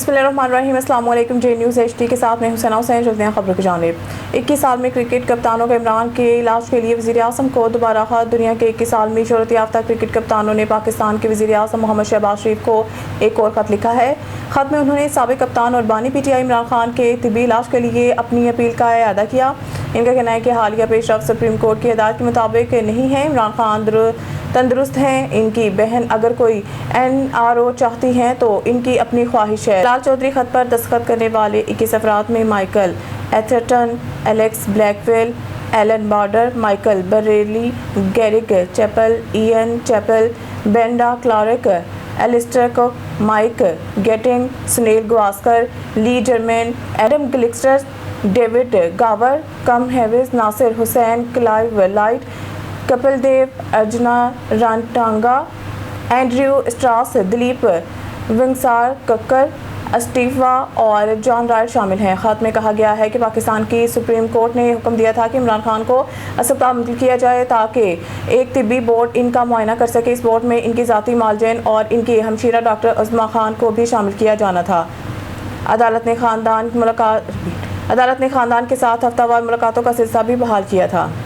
बिस्मिल्लाहिर्रहमानिर्रहीम। अस्सलाम वालेकुम। जे न्यूज़ HD के साथ मैं हुसैना हुसैन। चलते हैं खबरों की जानिब। 21 साल में क्रिकेट कप्तानों के इमरान के इलाज के लिए वज़ीर आज़म को दोबारा खत। दुनिया के 21 साल में शोहरत याफ्ता क्रिकेट कप्तानों ने पाकिस्तान के वज़ीर आज़म मोहम्मद शहबाज शरीफ को एक और ख़त लिखा है। ख़त में उन्होंने साबिक़ कप्तान और बानी PTI इमरान खान के तिब्बी इलाज के लिए अपनी अपील का इआदा किया। इनका कहना है कि हालिया पेशरफ सुप्रीम कोर्ट की हिदायत के मुताबिक नहीं है। इमरान खान तंदुरुस्त हैं। इनकी बहन अगर कोई NRO चाहती हैं तो इनकी अपनी ख्वाहिश है। लाल चौधरी खत पर दस्तखत करने वाले 21 अफराद में Michael Atherton, Alex Blackwell, Allan Border, Michael Brearley, Greg Chappell, Ian Chappell, Belinda Clark, Alastair Cook, Mike Gatting, Sunil Gavaskar, Lee Germon, Adam ग्लिक्स्टर, डेविड गावर, कम हैविस, Nasir Hussain, Clive Lloyd, Kapil Dev, Arjuna Ranatunga, Andrew Strauss, Dilip Vengsarkar, अस्टीफा और जॉन राइट शामिल हैं। ख़त में कहा गया है कि पाकिस्तान की सुप्रीम कोर्ट ने हुक्म दिया था कि इमरान खान को अस्पताल मुंतकिल किया जाए ताकि एक तिब्बी बोर्ड इनका मुआयना कर सके। इस बोर्ड में इनकी ज़ाती मालजन और इनकी हमशीरा डॉक्टर उज़्मा खान को भी शामिल किया जाना था। अदालत ने ख़ानदान के साथ हफ्तावार मुलाकातों का सिलसिला भी बहाल किया था।